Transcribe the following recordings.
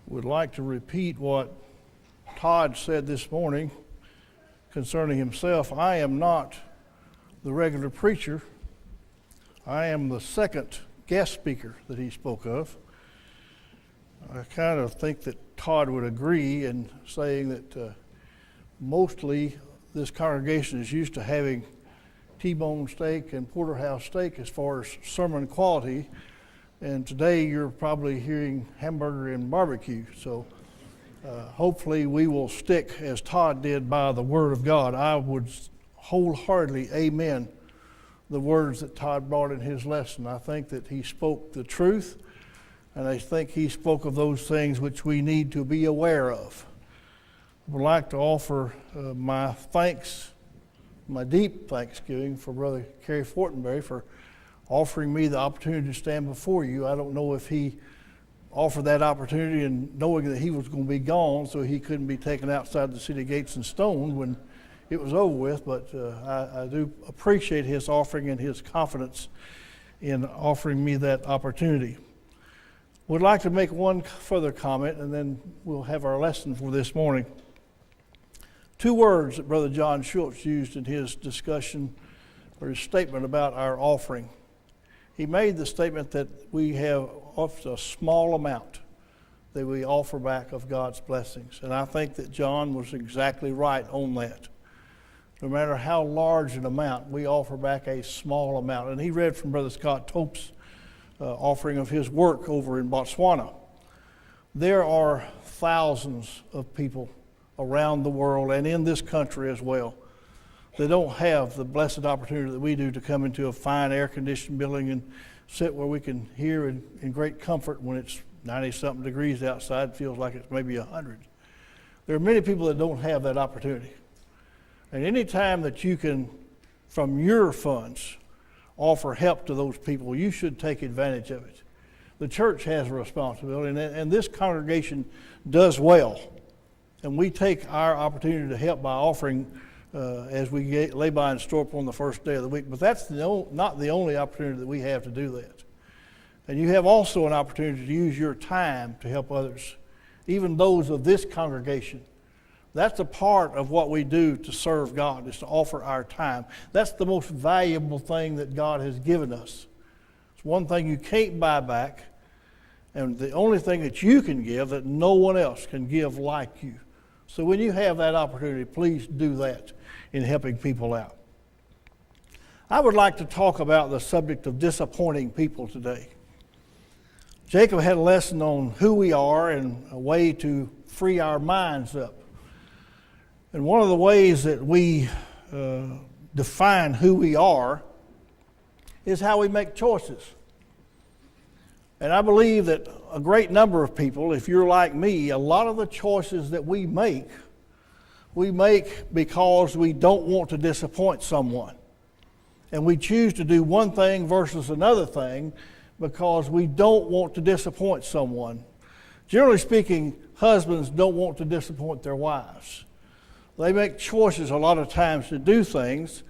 would like to repeat what Todd said this morning concerning himself. I am not the regular preacher. I am the second guest speaker that he spoke of. I kind of think that Todd would agree in saying that mostly this congregation is used to having T-bone steak and porterhouse steak as far as sermon quality, and today you're probably hearing hamburger and barbecue. So hopefully we will stick, as Todd did, by the Word of God. I would wholeheartedly amen the words that Todd brought in his lesson. I think that he spoke the truth, and I think he spoke of those things which we need to be aware of. I would like to offer my thanks, my deep thanksgiving for Brother Kerry Fortenberry for offering me the opportunity to stand before you. I don't know if he offered that opportunity and knowing that he was going to be gone so he couldn't be taken outside the city gates and stoned when it was over with, but I do appreciate his offering and his confidence in offering me that opportunity. Would like to make one further comment, and then we'll have our lesson for this morning. Two words that Brother John Schultz used in his discussion or his statement about our offering. He made the statement that we have a small amount that we offer back of God's blessings. And I think that John was exactly right on that. No matter how large an amount, we offer back a small amount. And he read from Brother Scott Tope's offering of his work over in Botswana. There are thousands of people around the world and in this country as well that don't have the blessed opportunity that we do to come into a fine air-conditioned building and sit where we can hear in great comfort when it's 90-something degrees outside. It feels like it's maybe 100. There are many people that don't have that opportunity. And any time that you can, from your funds, offer help to those people, you should take advantage of it. The church has a responsibility, and this congregation does well. And we take our opportunity to help by offering as we lay by and store up on the first day of the week. But that's not the only opportunity that we have to do that. And you have also an opportunity to use your time to help others, even those of this congregation. That's a part of what we do to serve God, is to offer our time. That's the most valuable thing that God has given us. It's one thing you can't buy back, and the only thing that you can give that no one else can give like you. So when you have that opportunity, please do that in helping people out. I would like to talk about the subject of disappointing people today. Jacob had a lesson on who we are and a way to free our minds up. And one of the ways that we define who we are is how we make choices. And I believe that a great number of people, if you're like me, a lot of the choices that we make because we don't want to disappoint someone. And we choose to do one thing versus another thing because we don't want to disappoint someone. Generally speaking, husbands don't want to disappoint their wives. They make choices a lot of times to do things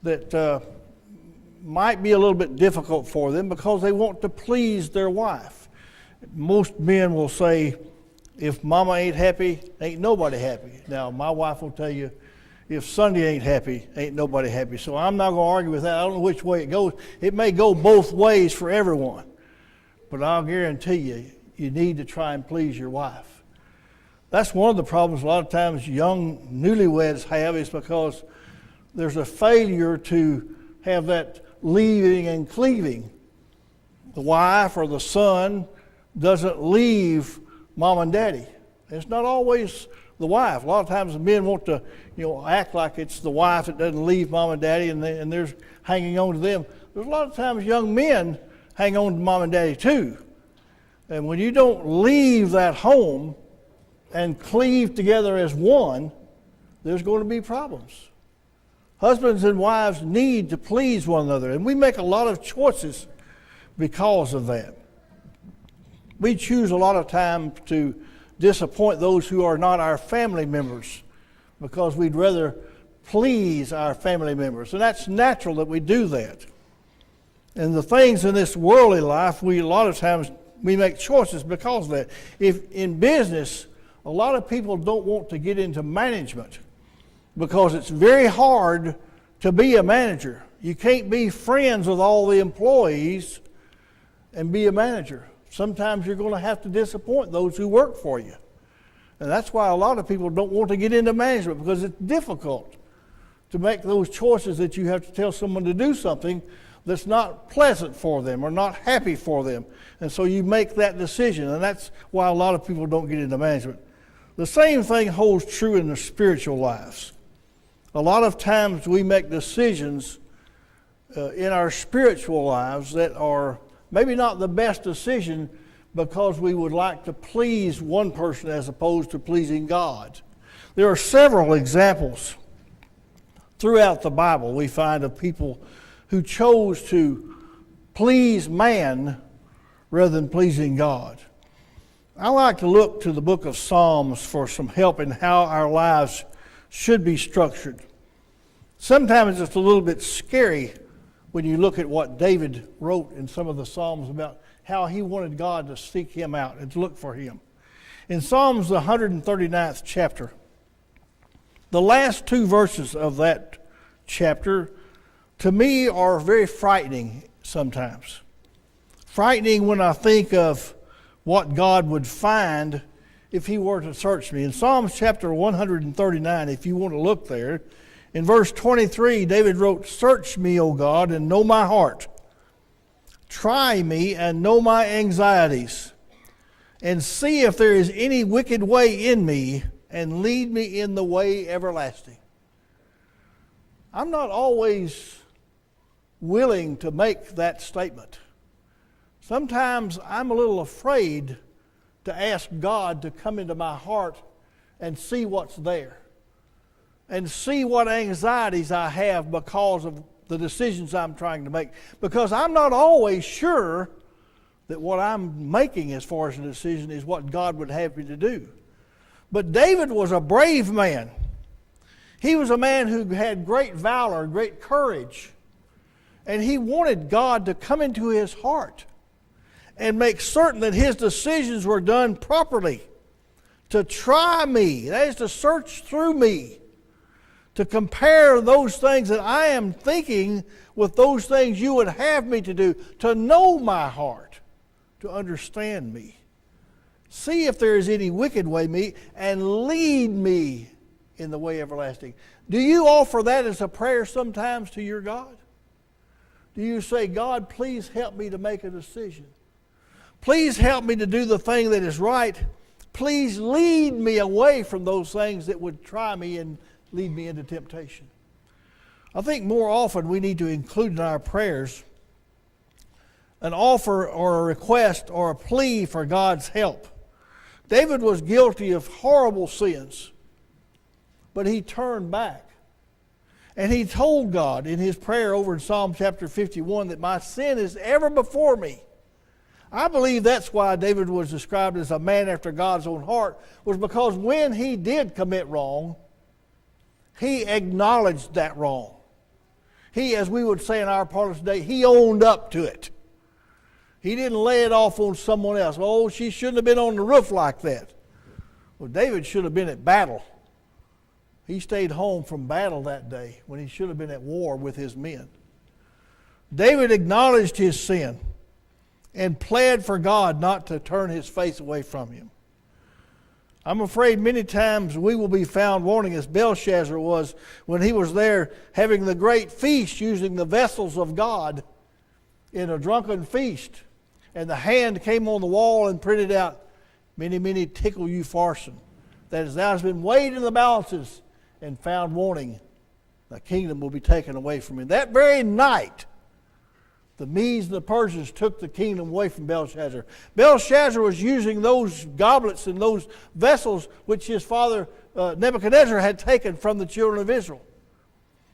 that might be a little bit difficult for them because they want to please their wife. Most men will say, if mama ain't happy, ain't nobody happy. Now, my wife will tell you, if Sunday ain't happy, ain't nobody happy. So I'm not going to argue with that. I don't know which way it goes. It may go both ways for everyone. But I'll guarantee you, you need to try and please your wife. That's one of the problems a lot of times young newlyweds have, is because there's a failure to have that leaving and cleaving. The wife or the son doesn't leave mom and daddy. It's not always the wife. A lot of times the men want to, act like it's the wife that doesn't leave mom and daddy, and they're hanging on to them. There's a lot of times young men hang on to mom and daddy too. And when you don't leave that home and cleave together as one, there's going to be problems. Husbands and wives need to please one another, and we make a lot of choices because of that. We choose a lot of time to disappoint those who are not our family members because we'd rather please our family members, and that's natural that we do that. And the things in this worldly life, we a lot of times We make choices because of that. If in business, a lot of people don't want to get into management because it's very hard to be a manager. You can't be friends with all the employees and be a manager. Sometimes you're going to have to disappoint those who work for you. And that's why a lot of people don't want to get into management, because it's difficult to make those choices that you have to tell someone to do something that's not pleasant for them or not happy for them. And so you make that decision, and that's why a lot of people don't get into management. The same thing holds true in the spiritual lives. A lot of times we make decisions in our spiritual lives that are maybe not the best decision because we would like to please one person as opposed to pleasing God. There are several examples throughout the Bible we find of people who chose to please man rather than pleasing God. I like to look to the book of Psalms for some help in how our lives should be structured. Sometimes it's a little bit scary when you look at what David wrote in some of the Psalms about how he wanted God to seek him out and to look for him. In Psalms, the 139th chapter, the last two verses of that chapter, to me, are very frightening sometimes. Frightening when I think of what God would find if he were to search me. In Psalms chapter 139, if you want to look there, in verse 23, David wrote, "Search me, O God, and know my heart. Try me and know my anxieties, and see if there is any wicked way in me, and lead me in the way everlasting." I'm not always willing to make that statement. Sometimes I'm a little afraid to ask God to come into my heart and see what's there, and see what anxieties I have because of the decisions I'm trying to make. Because I'm not always sure that what I'm making as far as a decision is what God would have me to do. But David was a brave man. He was a man who had great valor, great courage. And he wanted God to come into his heart and make certain that his decisions were done properly. To try me, that is to search through me, to compare those things that I am thinking with those things you would have me to do, to know my heart, to understand me. See if there is any wicked way in me, and lead me in the way everlasting. Do you offer that as a prayer sometimes to your God? Do you say, God, please help me to make a decision? Please help me to do the thing that is right. Please lead me away from those things that would try me and lead me into temptation. I think more often we need to include in our prayers an offer or a request or a plea for God's help. David was guilty of horrible sins, but he turned back. And he told God in his prayer over in Psalm chapter 51 that my sin is ever before me. I believe that's why David was described as a man after God's own heart, was because when he did commit wrong, he acknowledged that wrong. He, as we would say in our parlance today, he owned up to it. He didn't lay it off on someone else. Oh, she shouldn't have been on the roof like that. Well, David should have been at battle. He stayed home from battle that day when he should have been at war with his men. David acknowledged his sin and pled for God not to turn his face away from him. I'm afraid many times we will be found wanting, as Belshazzar was when he was there having the great feast using the vessels of God in a drunken feast. And the hand came on the wall and printed out, "Many, many tickle you farson, that as thou hast been weighed in the balances and found wanting, the kingdom will be taken away from you." That very night, the Medes and the Persians took the kingdom away from Belshazzar. Belshazzar was using those goblets and those vessels which his father Nebuchadnezzar had taken from the children of Israel.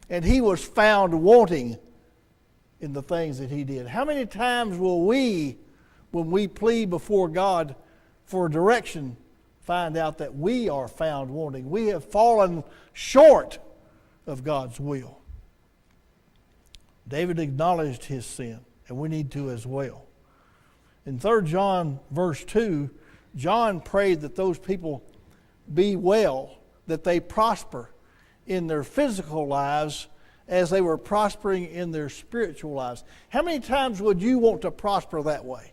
And he was found wanting in the things that he did. How many times will we, when we plead before God for direction, find out that we are found wanting? We have fallen short of God's will. David acknowledged his sin, and we need to as well. In 3 John verse 2, John prayed that those people be well, that they prosper in their physical lives as they were prospering in their spiritual lives. How many times would you want to prosper that way?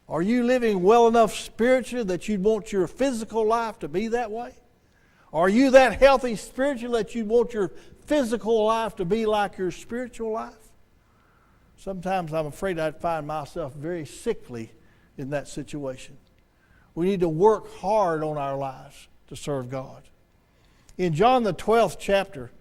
Are you living well enough spiritually that you'd want your physical life to be that way? Are you that healthy spiritually that you'd want your physical life to be like your spiritual life? Sometimes I'm afraid I'd find myself very sickly in that situation. We need to work hard on our lives to serve God. In John the 12th chapter,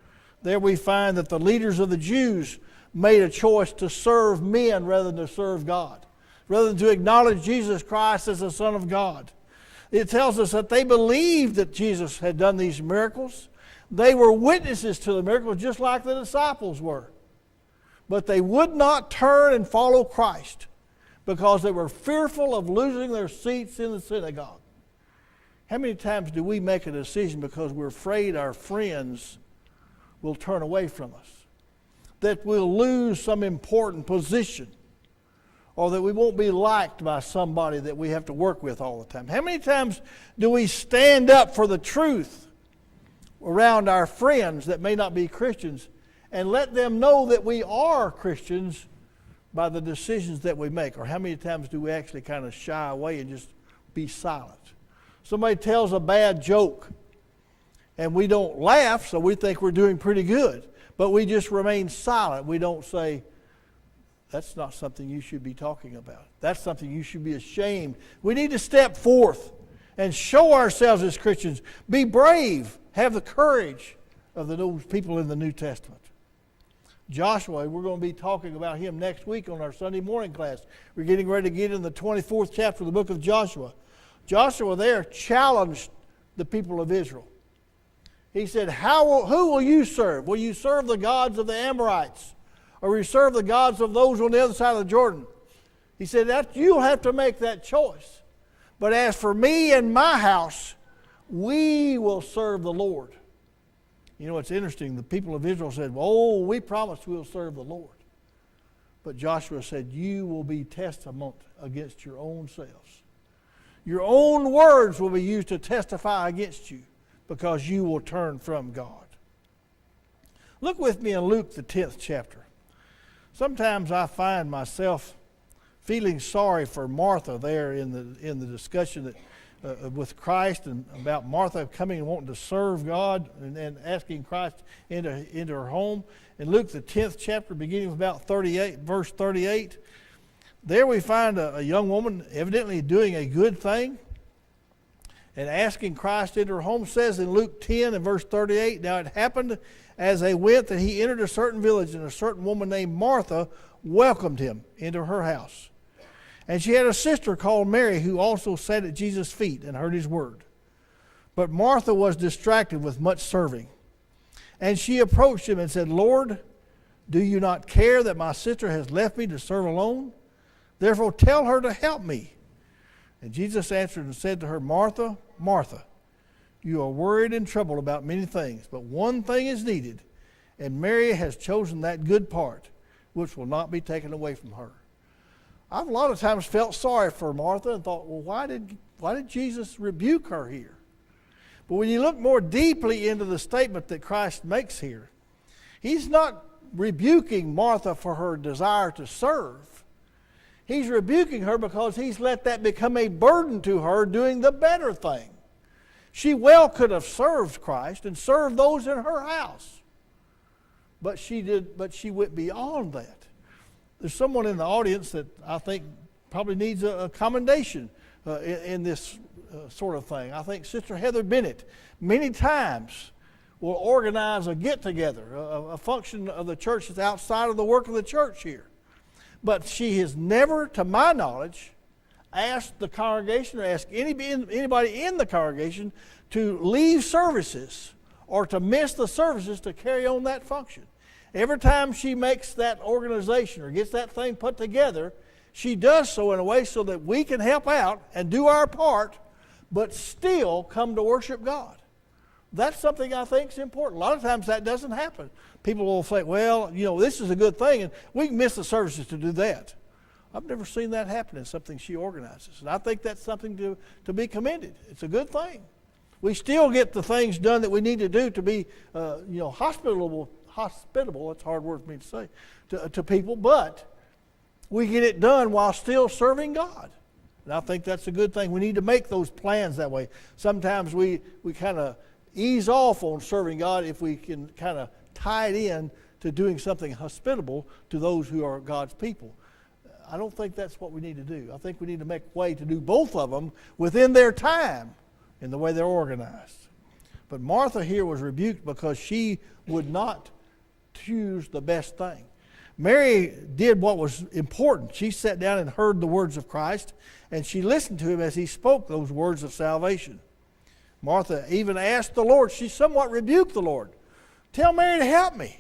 there we find that the leaders of the Jews made a choice to serve men rather than to serve God, rather than to acknowledge Jesus Christ as the Son of God. It tells us that they believed that Jesus had done these miracles. They were witnesses to the miracles just like the disciples were. But they would not turn and follow Christ because they were fearful of losing their seats in the synagogue. How many times do we make a decision because we're afraid our friends will turn away from us, that we'll lose some important position, or that we won't be liked by somebody that we have to work with all the time? How many times do we stand up for the truth around our friends that may not be Christians and let them know that we are Christians by the decisions that we make? Or how many times do we actually kind of shy away and just be silent? Somebody tells a bad joke and we don't laugh, so we think we're doing pretty good, but we just remain silent. We don't say, that's not something you should be talking about. That's something you should be ashamed. We need to step forth and show ourselves as Christians. Be brave. Have the courage of those people in the New Testament. Joshua, we're going to be talking about him next week on our Sunday morning class. We're getting ready to get in the 24th chapter of the book of Joshua. Joshua there challenged the people of Israel. He said, who will you serve? Will you serve the gods of the Amorites? Or will you serve the gods of those on the other side of the Jordan? He said, that you'll have to make that choice. But as for me and my house, we will serve the Lord. You know, it's interesting. The people of Israel said, oh, we promised we'll serve the Lord. But Joshua said, you will be testament against your own selves. Your own words will be used to testify against you because you will turn from God. Look with me in Luke, the 10th chapter. Sometimes I find myself feeling sorry for Martha there in the discussion that with Christ, and about Martha coming and wanting to serve God and asking Christ into her home. In Luke, the 10th chapter, beginning with about verse 38, there we find a young woman evidently doing a good thing and asking Christ into her home. Says in Luke 10 and verse 38, now it happened as they went that he entered a certain village, and a certain woman named Martha welcomed him into her house. And she had a sister called Mary, who also sat at Jesus' feet and heard his word. But Martha was distracted with much serving. And she approached him and said, Lord, do you not care that my sister has left me to serve alone? Therefore tell her to help me. And Jesus answered and said to her, Martha, Martha, you are worried and troubled about many things, but one thing is needed, and Mary has chosen that good part, which will not be taken away from her. I've a lot of times felt sorry for Martha and thought, well, why did Jesus rebuke her here? But when you look more deeply into the statement that Christ makes here, he's not rebuking Martha for her desire to serve. He's rebuking her because he's let that become a burden to her doing the better thing. She well could have served Christ and served those in her house. But she went beyond that. There's someone in the audience that I think probably needs a commendation in this sort of thing. I think Sister Heather Bennett many times will organize a get-together, a function of the church that's outside of the work of the church here. But she has never, to my knowledge, asked the congregation or asked anybody in the congregation to leave services or to miss the services to carry on that function. Every time she makes that organization or gets that thing put together, she does so in a way so that we can help out and do our part, but still come to worship God. That's something I think is important. A lot of times that doesn't happen. People will say, well, this is a good thing, and we can miss the services to do that. I've never seen that happen in something she organizes. And I think that's something to be commended. It's a good thing. We still get the things done that we need to do to be, hospitable, that's a hard word for me to say, to people, but we get it done while still serving God. And I think that's a good thing. We need to make those plans that way. Sometimes we kind of ease off on serving God if we can kind of tie it in to doing something hospitable to those who are God's people. I don't think that's what we need to do. I think we need to make way to do both of them within their time in the way they're organized. But Martha here was rebuked because she would not choose the best thing. Mary did what was important. She sat down and heard the words of Christ, and she listened to him as he spoke those words of salvation. Martha even asked the Lord. She somewhat rebuked the Lord. Tell Mary to help me.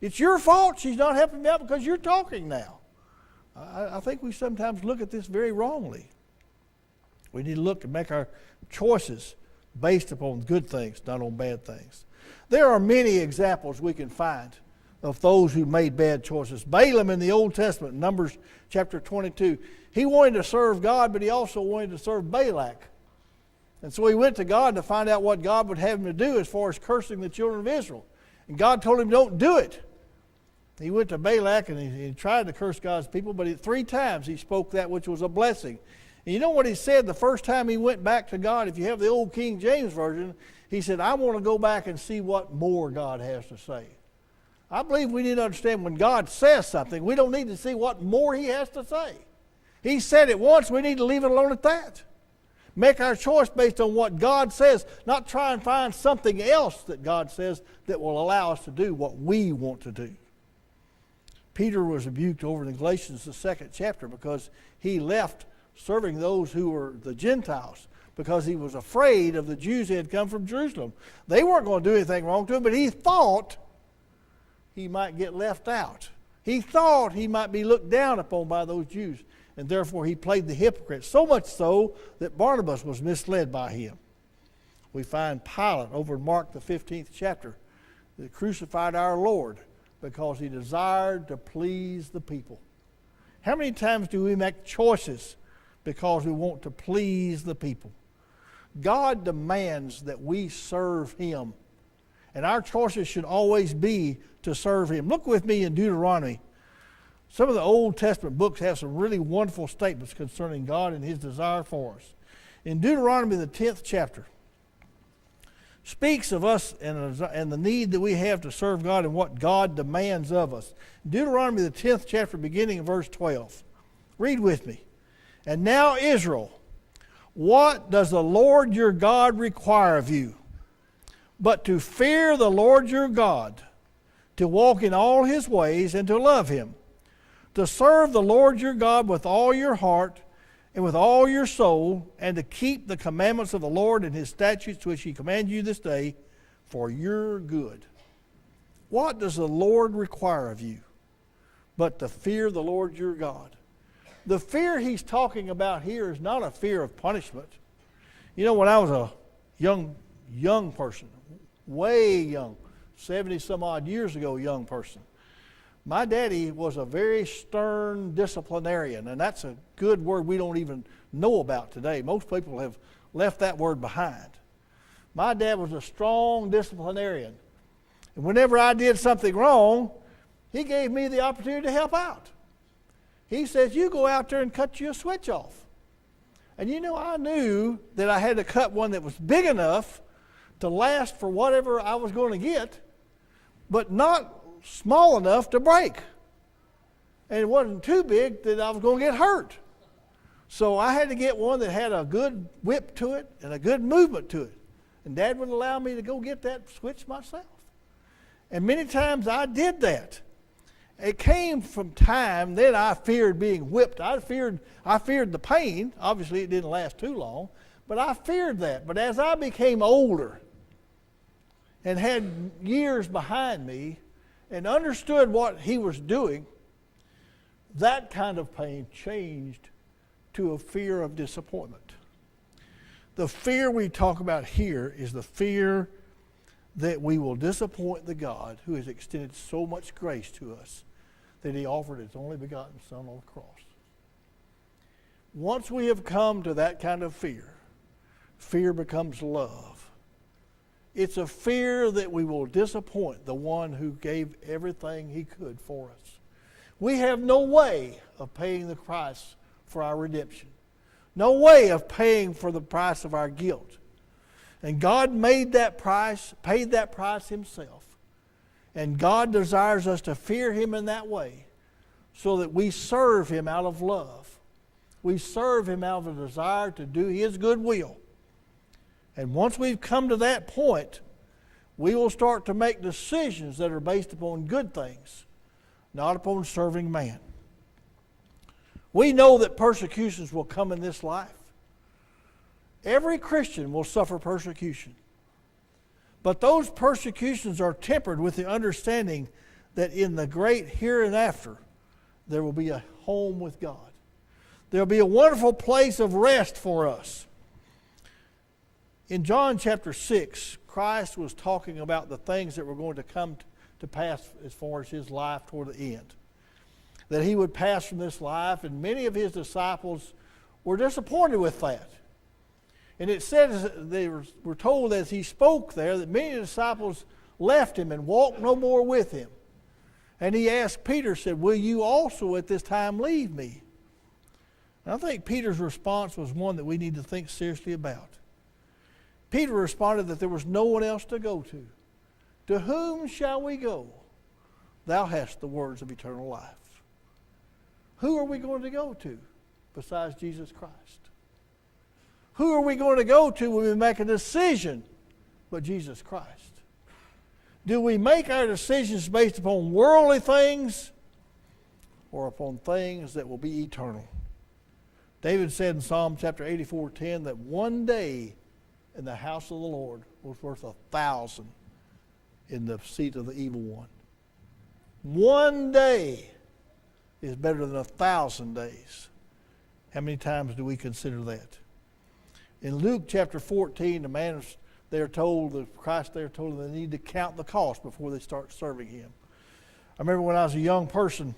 It's your fault she's not helping me out because you're talking now. I think we sometimes look at this very wrongly. We need to look and make our choices based upon good things, not on bad things. There are many examples we can find of those who made bad choices. Balaam in the Old Testament, Numbers chapter 22, he wanted to serve God, but he also wanted to serve Balak. And so he went to God to find out what God would have him to do as far as cursing the children of Israel. And God told him, don't do it. He went to Balak and he tried to curse God's people, but 3 times he spoke that which was a blessing. And you know what he said the first time he went back to God? If you have the old King James Version, he said, I want to go back and see what more God has to say. I believe we need to understand when God says something, we don't need to see what more he has to say. He said it once, we need to leave it alone at that. Make our choice based on what God says, not try and find something else that God says that will allow us to do what we want to do. Peter was rebuked over in Galatians, the 2nd chapter, because he left serving those who were the Gentiles because he was afraid of the Jews who had come from Jerusalem. They weren't going to do anything wrong to him, but he thought he might get left out. He thought he might be looked down upon by those Jews, and therefore he played the hypocrite, so much so that Barnabas was misled by him. We find Pilate over in Mark, the 15th chapter, that crucified our Lord because he desired to please the people. How many times do we make choices because we want to please the people? God demands that we serve him, and our choices should always be to serve him. Look with me in Deuteronomy. Some of the Old Testament books have some really wonderful statements concerning God and his desire for us. In Deuteronomy, the 10th chapter, speaks of us and the need that we have to serve God and what God demands of us. Deuteronomy, the 10th chapter, beginning in verse 12. Read with me. And now, Israel, what does the Lord your God require of you? But to fear the Lord your God, to walk in all his ways and to love him, to serve the Lord your God with all your heart and with all your soul, and to keep the commandments of the Lord and his statutes which he commands you this day for your good. What does the Lord require of you? But to fear the Lord your God. The fear he's talking about here is not a fear of punishment. You know, when I was a young person, way young, 70 some odd years ago young person, my daddy was a very stern disciplinarian, and that's a good word we don't even know about today. Most people have left that word behind. My dad was a strong disciplinarian, and whenever I did something wrong, he gave me the opportunity to help out. He says, you go out there and cut you a switch off. And you know, I knew that I had to cut one that was big enough to last for whatever I was going to get, but not small enough to break. And it wasn't too big that I was going to get hurt. So I had to get one that had a good whip to it and a good movement to it. And Dad would allow me to go get that switch myself. And many times I did that. It came from time then I feared being whipped. I feared the pain. Obviously it didn't last too long, but I feared that. But as I became older and had years behind me and understood what he was doing, that kind of pain changed to a fear of disappointment. The fear we talk about here is the fear that we will disappoint the God who has extended so much grace to us that he offered his only begotten Son on the cross. Once we have come to that kind of fear, fear becomes love. It's a fear that we will disappoint the one who gave everything he could for us. We have no way of paying the price for our redemption. No way of paying for the price of our guilt. And God made that price, paid that price himself. And God desires us to fear him in that way so that we serve him out of love. We serve him out of a desire to do his good will. And once we've come to that point, we will start to make decisions that are based upon good things, not upon serving man. We know that persecutions will come in this life. Every Christian will suffer persecution. But those persecutions are tempered with the understanding that in the great hereafter, there will be a home with God. There will be a wonderful place of rest for us. In John chapter 6, Christ was talking about the things that were going to come to pass as far as his life toward the end. That he would pass from this life, and many of his disciples were disappointed with that. And it says, they were told as he spoke there, that many disciples left him and walked no more with him. And he asked Peter, said, will you also at this time leave me? And I think Peter's response was one that we need to think seriously about. Peter responded that there was no one else to go to. To whom shall we go? Thou hast the words of eternal life. Who are we going to go to besides Jesus Christ? Who are we going to go to when we make a decision but Jesus Christ? Do we make our decisions based upon worldly things or upon things that will be eternal? David said in Psalm chapter 84:10 that one day in the house of the Lord was worth 1,000 in the seat of the evil one. One day is better than 1,000 days. How many times do we consider that? In Luke chapter 14, the man they're told, the Christ they're told they need to count the cost before they start serving him. I remember when I was a young person,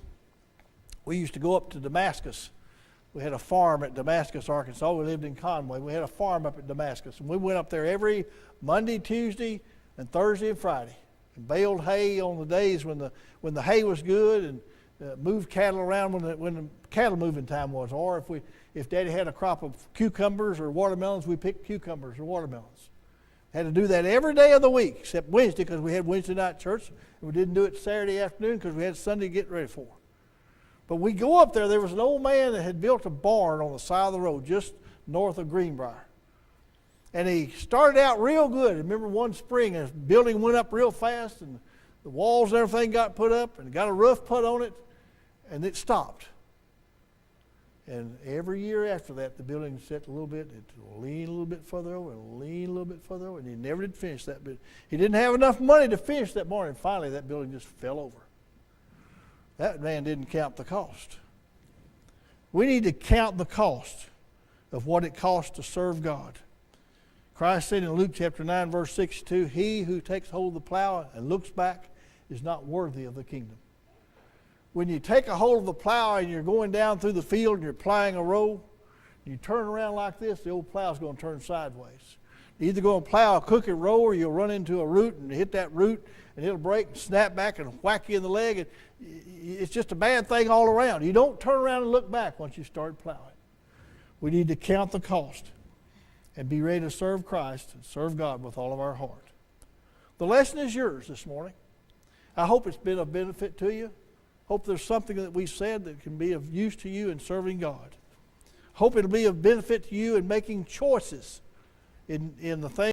we used to go up to Damascus. We had a farm at Damascus, Arkansas. We lived in Conway. We had a farm up at Damascus. And we went up there every Monday, Tuesday, and Thursday and Friday. And baled hay on the days when the hay was good, and moved cattle around when the cattle moving time was. Or if Daddy had a crop of cucumbers or watermelons, we picked cucumbers or watermelons. Had to do that every day of the week except Wednesday because we had Wednesday night church. And we didn't do it Saturday afternoon because we had Sunday to get ready for. But we go up there was an old man that had built a barn on the side of the road just north of Greenbrier. And he started out real good. I remember one spring, his building went up real fast, and the walls and everything got put up, and got a roof put on it, and it stopped. And every year after that, the building set a little bit, it would lean a little bit further over, and lean a little bit further over, and he never did finish that bit. He didn't have enough money to finish that barn, and finally that building just fell over. That man didn't count the cost. We need to count the cost of what it costs to serve God. Christ said in Luke chapter 9, verse 62, he who takes hold of the plow and looks back is not worthy of the kingdom. When you take a hold of the plow and you're going down through the field and you're plowing a row, you turn around like this, the old plow's going to turn sideways. You're either going to plow a crooked row or you'll run into a root and hit that root and it'll break and snap back and whack you in the leg. And it's just a bad thing all around. You don't turn around and look back once you start plowing. We need to count the cost and be ready to serve Christ and serve God with all of our heart. The lesson is yours this morning. I hope it's been of benefit to you. Hope there's something that we said that can be of use to you in serving God. Hope it'll be of benefit to you in making choices in the things